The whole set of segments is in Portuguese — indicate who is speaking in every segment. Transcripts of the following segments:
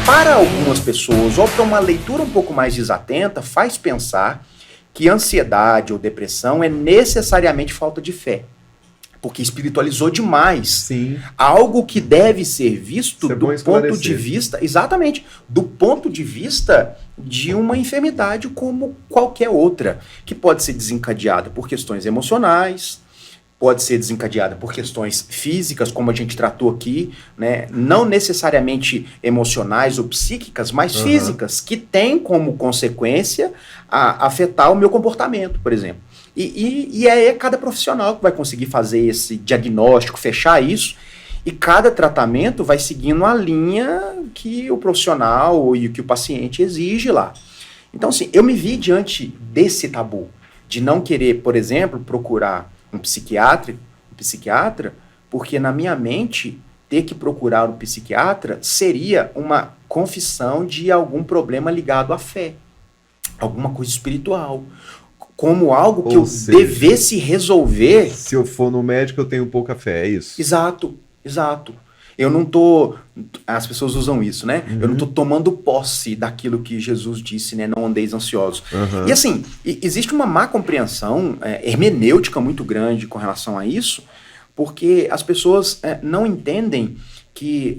Speaker 1: para algumas pessoas, ou para uma leitura um pouco mais desatenta, faz pensar que ansiedade ou depressão é necessariamente falta de fé. Porque espiritualizou demais.
Speaker 2: Sim.
Speaker 1: Algo que deve ser visto do ponto de
Speaker 2: esclarecer.
Speaker 1: vista, exatamente, do ponto de vista de uma enfermidade como qualquer outra, que pode ser desencadeada por questões emocionais, pode ser desencadeada por questões físicas, como a gente tratou aqui, né? Não necessariamente emocionais ou psíquicas, mas físicas, que têm como consequência afetar o meu comportamento, por exemplo. E é cada profissional que vai conseguir fazer esse diagnóstico, fechar isso, e cada tratamento vai seguindo a linha que o profissional e que o paciente exige lá. Então, assim, eu me vi diante desse tabu, de não querer, por exemplo, procurar um psiquiatra, porque na minha mente, ter que procurar um psiquiatra seria uma confissão de algum problema ligado à fé, alguma coisa espiritual, como algo que devesse resolver.
Speaker 2: Se eu for no médico, eu tenho pouca fé, é isso?
Speaker 1: Exato. Eu não tô... As pessoas usam isso, né? Eu não tô tomando posse daquilo que Jesus disse, né? Não andeis ansiosos. E assim, existe uma má compreensão hermenêutica muito grande com relação a isso, porque as pessoas não entendem que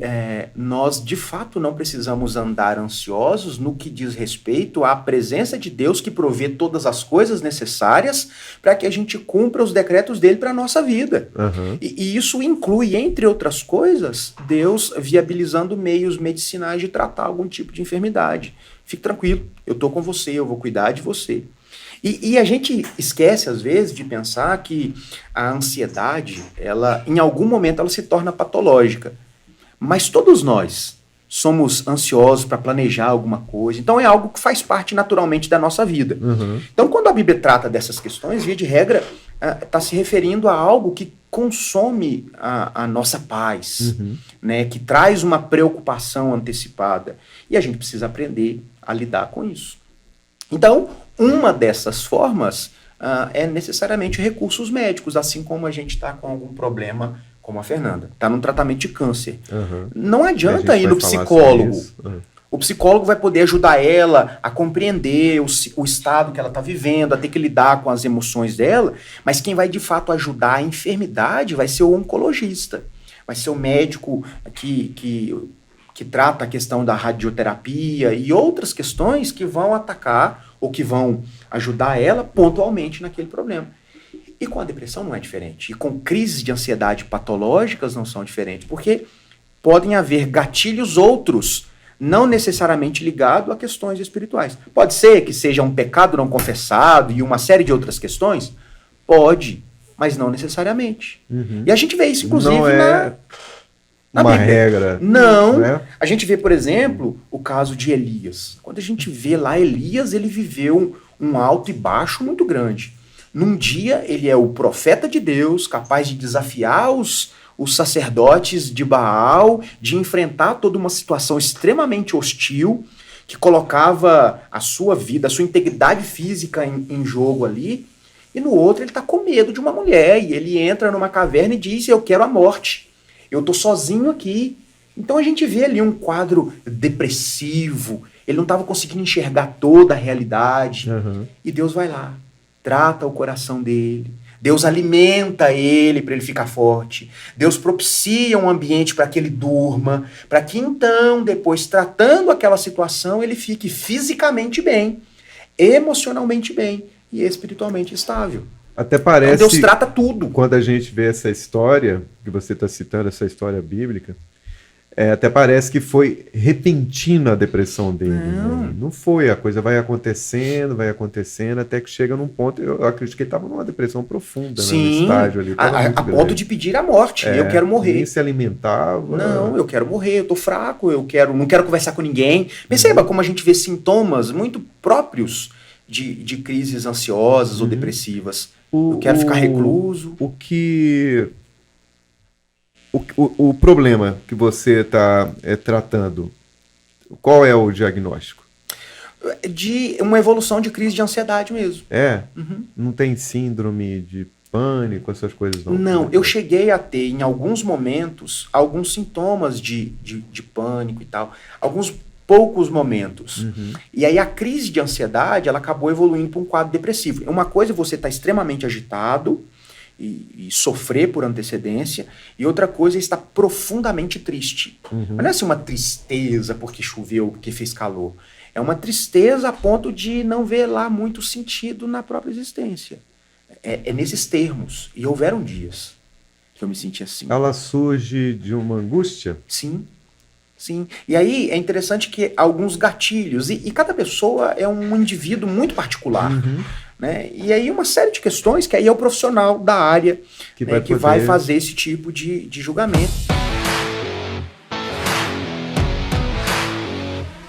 Speaker 1: nós, de fato, não precisamos andar ansiosos no que diz respeito à presença de Deus que provê todas as coisas necessárias para que a gente cumpra os decretos dele para a nossa vida. E isso inclui, entre outras coisas, Deus viabilizando meios medicinais de tratar algum tipo de enfermidade. Fique tranquilo, eu estou com você, eu vou cuidar de você. E a gente esquece, às vezes, de pensar que a ansiedade, ela, em algum momento, ela se torna patológica. Mas todos nós somos ansiosos para planejar alguma coisa. Então é algo que faz parte naturalmente da nossa vida. Então quando a Bíblia trata dessas questões, via de regra, está se referindo a algo que consome a nossa paz, né? Que traz uma preocupação antecipada. E a gente precisa aprender a lidar com isso. Então, uma dessas formas é necessariamente recursos médicos, assim como a gente está com algum problema, como a Fernanda, está num tratamento de câncer. Não adianta ir no psicólogo. O psicólogo vai poder ajudar ela a compreender o estado que ela está vivendo, a ter que lidar com as emoções dela, mas quem vai de fato ajudar a enfermidade vai ser o oncologista, vai ser o médico que trata a questão da radioterapia e outras questões que vão atacar ou que vão ajudar ela pontualmente naquele problema. E com a depressão não é diferente. E com crises de ansiedade patológicas não são diferentes, porque podem haver gatilhos outros, não necessariamente ligados a questões espirituais. Pode ser que seja um pecado não confessado e uma série de outras questões? Pode, mas não necessariamente. E a gente vê isso, inclusive,
Speaker 2: não é
Speaker 1: na
Speaker 2: uma
Speaker 1: Bíblia.
Speaker 2: regra.
Speaker 1: Não.
Speaker 2: É?
Speaker 1: A gente vê, por exemplo, o caso de Elias. Quando a gente vê lá Elias, ele viveu um alto e baixo muito grande. Num dia, ele é o profeta de Deus, capaz de desafiar os sacerdotes de Baal, de enfrentar toda uma situação extremamente hostil, que colocava a sua vida, a sua integridade física em jogo ali. E no outro, ele está com medo de uma mulher, e ele entra numa caverna e diz, eu quero a morte. Eu estou sozinho aqui. Então a gente vê ali um quadro depressivo, ele não estava conseguindo enxergar toda a realidade. E Deus vai lá, trata o coração dele, Deus alimenta ele para ele ficar forte, Deus propicia um ambiente para que ele durma, para que então, depois, tratando aquela situação, ele fique fisicamente bem, emocionalmente bem e espiritualmente estável.
Speaker 2: Até parece,
Speaker 1: então Deus trata tudo.
Speaker 2: Quando a gente vê essa história, que você está citando, essa história bíblica, até parece que foi repentina a depressão dele. Não foi, a coisa vai acontecendo, até que chega num ponto, eu acredito que ele estava numa depressão profunda, né, no estágio ali.
Speaker 1: A ponto de pedir a morte, eu quero morrer.
Speaker 2: Nem se alimentava.
Speaker 1: Não, eu quero morrer, eu tô fraco, não quero conversar com ninguém. Perceba como a gente vê sintomas muito próprios de crises ansiosas ou depressivas. Eu quero ficar recluso.
Speaker 2: O problema que você está tratando, qual é o diagnóstico?
Speaker 1: De uma evolução de crise de ansiedade mesmo.
Speaker 2: Não tem síndrome de pânico, essas coisas não?
Speaker 1: Não, eu cheguei a ter, em alguns momentos, alguns sintomas de pânico e tal. Alguns poucos momentos. E aí a crise de ansiedade, ela acabou evoluindo para um quadro depressivo. Uma coisa é você estar extremamente agitado e sofrer por antecedência, e outra coisa é estar profundamente triste. Mas não é assim uma tristeza porque choveu, porque fez calor. É uma tristeza a ponto de não ver lá muito sentido na própria existência. É nesses termos. E houveram dias que eu me senti assim.
Speaker 2: Ela surge de uma angústia?
Speaker 1: Sim. Sim. E aí é interessante que alguns gatilhos, e cada pessoa é um indivíduo muito particular. Né? E aí uma série de questões que aí é o profissional da área que vai fazer esse tipo de julgamento.